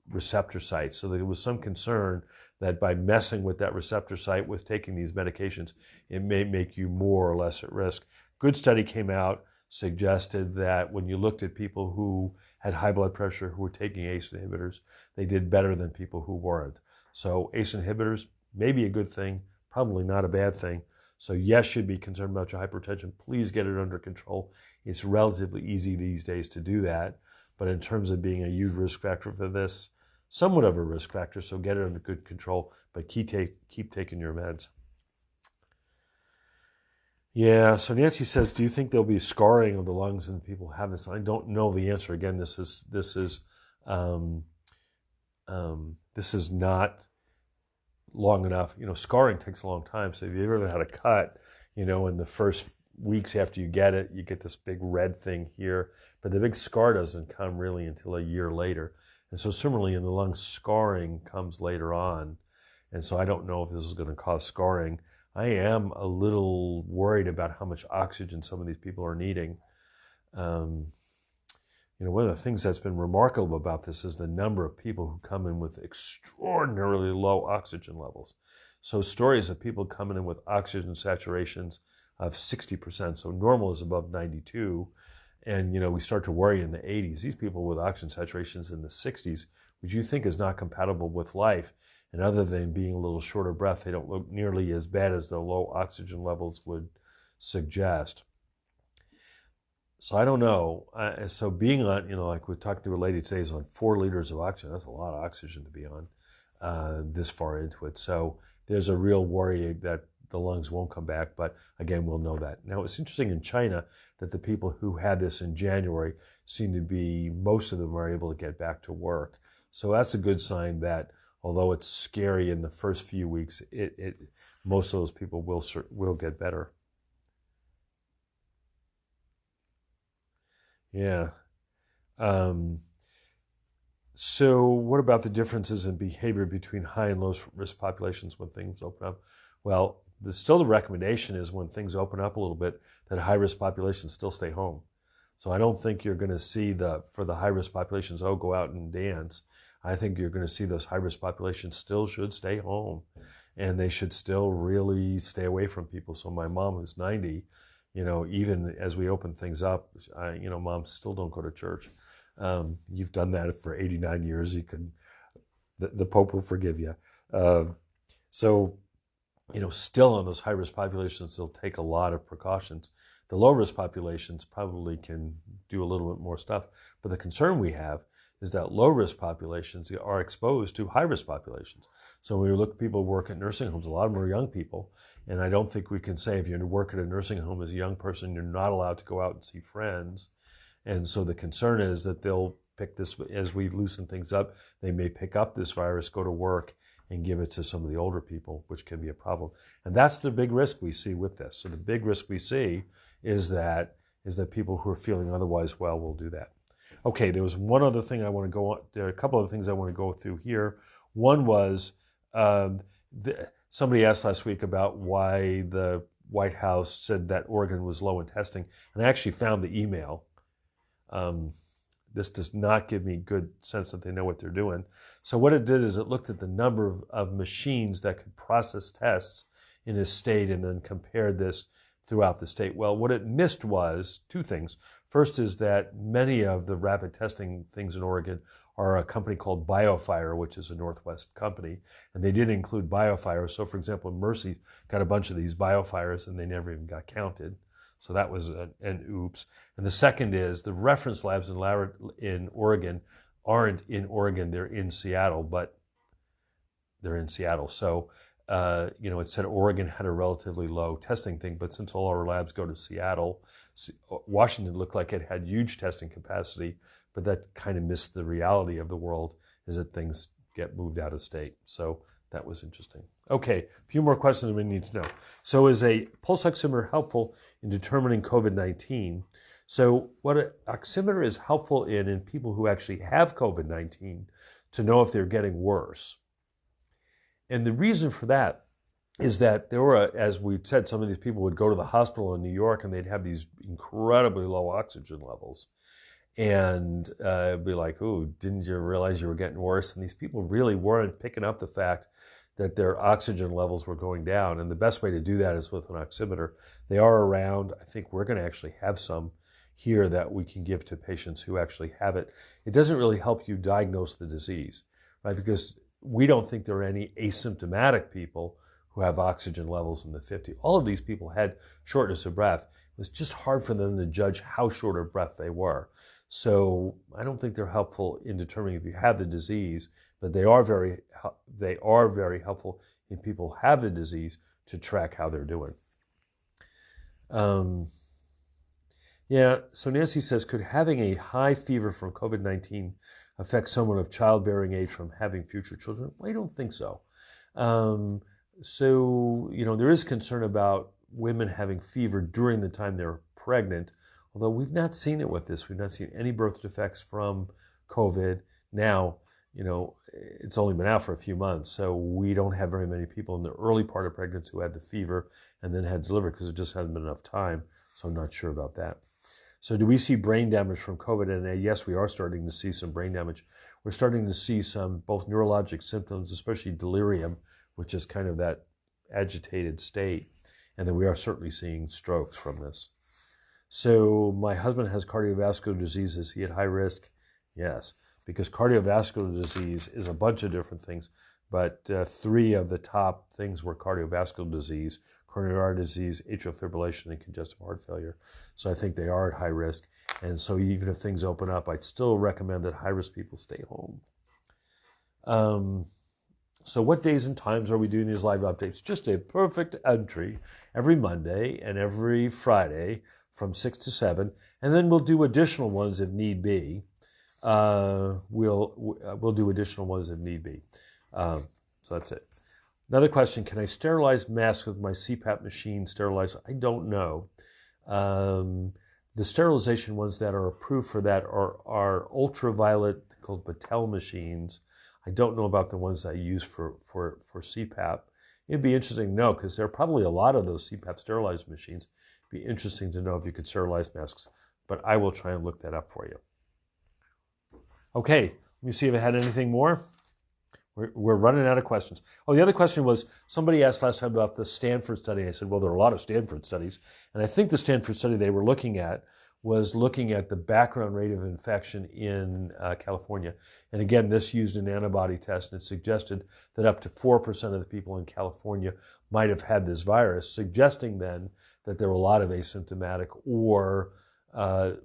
receptor site. So there was some concern that by messing with that receptor site with taking these medications, it may make you more or less at risk. Good study came out, suggested that when you looked at people who had high blood pressure who were taking ACE inhibitors, they did better than people who weren't. So ACE inhibitors may be a good thing, probably not a bad thing. So yes, should be concerned about your hypertension. Please get it under control. It's relatively easy these days to do that. But in terms of being a huge risk factor for this, somewhat of a risk factor, so get it under good control, but keep taking your meds. Yeah, so Nancy says, do you think there'll be scarring of the lungs and people have this? I don't know the answer. Again, this is not long enough. Scarring takes a long time. So if you've ever had a cut, in the first weeks after you get it, you get this big red thing here, but the big scar doesn't come really until a year later. And so similarly in the lungs, scarring comes later on. And so I don't know if this is going to cause scarring. I am a little worried about how much oxygen some of these people are needing. One of the things that's been remarkable about this is the number of people who come in with extraordinarily low oxygen levels. So stories of people coming in with oxygen saturations of 60%. So normal is above 92. And, we start to worry in the 80s. These people with oxygen saturations in the 60s, which you think is not compatible with life. And other than being a little short of breath, they don't look nearly as bad as the low oxygen levels would suggest. So I don't know. So being on, like we talked to a lady today, is on 4 liters of oxygen. That's a lot of oxygen to be on this far into it. So there's a real worry that the lungs won't come back, but again, we'll know that. Now, it's interesting in China that the people who had this in January seem to be, most of them are able to get back to work. So that's a good sign that although it's scary in the first few weeks, most of those people will get better. Yeah. So what about the differences in behavior between high and low risk populations when things open up? Well, the recommendation is when things open up a little bit, that high-risk populations still stay home. So I don't think you're going to see for the high-risk populations, go out and dance. I think you're going to see those high-risk populations still should stay home, and they should still really stay away from people. So my mom, who's 90, even as we open things up, Mom, still don't go to church. You've done that for 89 years. The Pope will forgive you. Still on those high-risk populations, they'll take a lot of precautions. The low-risk populations probably can do a little bit more stuff. But the concern we have is that low-risk populations are exposed to high-risk populations. So when we look at people who work at nursing homes, a lot of them are young people. And I don't think we can say if you work at a nursing home as a young person, you're not allowed to go out and see friends. And so the concern is that they'll pick this, as we loosen things up, they may pick up this virus, go to work, and give it to some of the older people, which can be a problem. And that's the big risk we see with this. So the big risk we see is that people who are feeling otherwise well will do that. Okay, there was one other thing I want to go on. There are a couple of things I want to go through here. One was somebody asked last week about why the White House said that Oregon was low in testing, and I actually found the email. This does not give me good sense that they know what they're doing. So what it did is it looked at the number of machines that could process tests in a state and then compared this throughout the state. Well, what it missed was 2 things. First is that many of the rapid testing things in Oregon are a company called BioFire, which is a Northwest company, and they didn't include BioFire. So for example, Mercy got a bunch of these BioFires and they never even got counted. So that was an oops. And the second is the reference labs in Oregon aren't in Oregon, they're in Seattle, but they're in Seattle. So it said Oregon had a relatively low testing thing, but since all our labs go to Seattle, Washington looked like it had huge testing capacity, but that kind of missed the reality of the world, is that things get moved out of state. So that was interesting. Okay, a few more questions we need to know. So is a pulse oximeter helpful in determining COVID-19? So what an oximeter is helpful in people who actually have COVID-19 to know if they're getting worse. And the reason for that is that there were, as we said, some of these people would go to the hospital in New York and they'd have these incredibly low oxygen levels. And it'd be like, oh, didn't you realize you were getting worse? And these people really weren't picking up the fact that their oxygen levels were going down. And the best way to do that is with an oximeter. They are around. I think we're going to actually have some here that we can give to patients who actually have it. It doesn't really help you diagnose the disease, right? Because we don't think there are any asymptomatic people who have oxygen levels in the 50. All of these people had shortness of breath. It was just hard for them to judge how short of breath they were. So I don't think they're helpful in determining if you have the disease, but they are very helpful in people who have the disease to track how they're doing. So Nancy says, could having a high fever from COVID-19 affect someone of childbearing age from having future children? Well, I don't think so. There is concern about women having fever during the time they're pregnant, although we've not seen it with this. We've not seen any birth defects from COVID. Now, it's only been out for a few months, so we don't have very many people in the early part of pregnancy who had the fever and then had delivered because it just hasn't been enough time, so I'm not sure about that. So do we see brain damage from COVID? And yes, we are starting to see some brain damage. We're starting to see some both neurologic symptoms, especially delirium, which is kind of that agitated state. And then we are certainly seeing strokes from this. So my husband has cardiovascular disease. Is he at high risk? Yes, because cardiovascular disease is a bunch of different things, but 3 of the top things were cardiovascular disease, coronary artery disease, atrial fibrillation, and congestive heart failure. So I think they are at high risk. And so even if things open up, I'd still recommend that high-risk people stay home. So what days and times are we doing these live updates? Just a perfect entry every Monday and every Friday from 6 to 7. And then we'll do additional ones if need be. We'll do additional ones if need be. So that's it. Another question, can I sterilize masks with my CPAP machine sterilizer? I don't know. The sterilization ones that are approved for that are ultraviolet, called Battelle machines. I don't know about the ones that I use for CPAP. It'd be interesting to know because there are probably a lot of those CPAP sterilized machines. It'd be interesting to know if you could sterilize masks, but I will try and look that up for you. Okay, let me see if I had anything more. We're running out of questions. Oh, the other question was, somebody asked last time about the Stanford study. I said, well, there are a lot of Stanford studies. And I think the Stanford study they were looking at was looking at the background rate of infection in California. And again, this used an antibody test, and it suggested that up to 4% of the people in California might have had this virus, suggesting then that there were a lot of asymptomatic or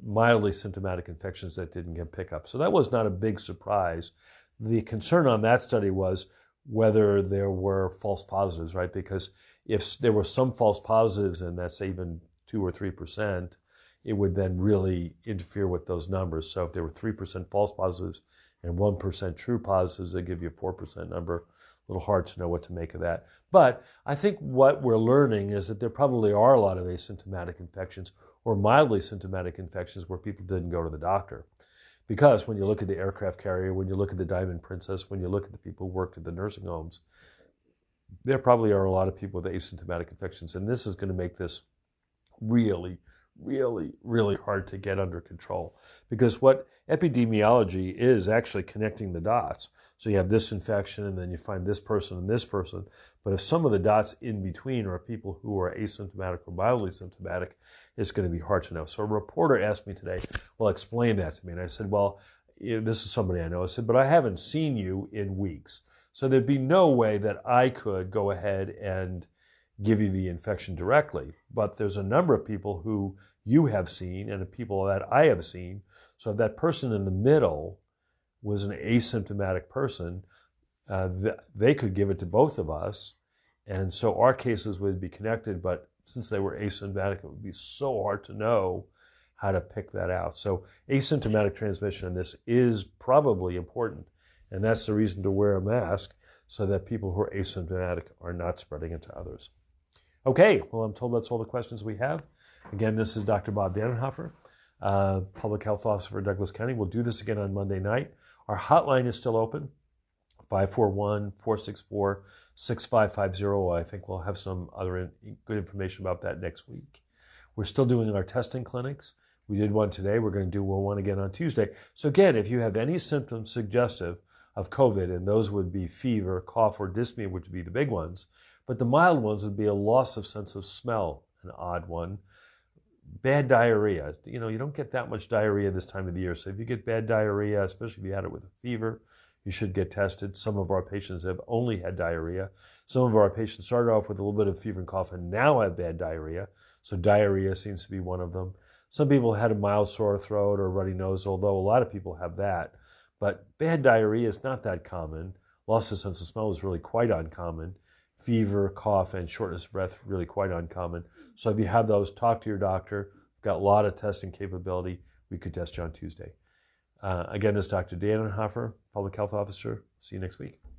mildly symptomatic infections that didn't get pickup. So that was not a big surprise. The concern on that study was whether there were false positives, right? Because if there were some false positives, and that's even 2 or 3%, it would then really interfere with those numbers. So if there were 3% false positives and 1% true positives, they give you a 4% number. A little hard to know what to make of that. But I think what we're learning is that there probably are a lot of asymptomatic infections or mildly symptomatic infections where people didn't go to the doctor. Because when you look at the aircraft carrier, when you look at the Diamond Princess, when you look at the people who worked at the nursing homes, there probably are a lot of people with asymptomatic infections. And this is going to make this really, really, really hard to get under control. Because what epidemiology is actually connecting the dots. So you have this infection, and then you find this person and this person. But if some of the dots in between are people who are asymptomatic or mildly symptomatic, it's going to be hard to know. So a reporter asked me today, well, explain that to me. And I said, well, this is somebody I know. I said, but I haven't seen you in weeks. So there'd be no way that I could go ahead and give you the infection directly. But there's a number of people who you have seen and the people that I have seen. So if that person in the middle was an asymptomatic person, they could give it to both of us. And so our cases would be connected, but since they were asymptomatic, it would be so hard to know how to pick that out. So asymptomatic transmission in this is probably important. And that's the reason to wear a mask, so that people who are asymptomatic are not spreading it to others. Okay, well, I'm told that's all the questions we have. Again, this is Dr. Bob Dannenhoffer, Public Health Officer for Douglas County. We'll do this again on Monday night. Our hotline is still open, 541-464-6550. I think we'll have some other good information about that next week. We're still doing our testing clinics. We did one today. We're going to do one again on Tuesday. So again, if you have any symptoms suggestive of COVID, and those would be fever, cough, or dyspnea, which would be the big ones, but the mild ones would be a loss of sense of smell, an odd one. Bad diarrhea. You don't get that much diarrhea this time of the year. So if you get bad diarrhea, especially if you had it with a fever, you should get tested. Some of our patients have only had diarrhea. Some of our patients started off with a little bit of fever and cough and now have bad diarrhea. So diarrhea seems to be one of them. Some people had a mild sore throat or runny nose, although a lot of people have that. But bad diarrhea is not that common. Loss of sense of smell is really quite uncommon. Fever, cough, and shortness of breath, really quite uncommon. So if you have those, talk to your doctor. We've got a lot of testing capability. We could test you on Tuesday. Again, this is Dr. Dannenhoffer, Public Health Officer. See you next week.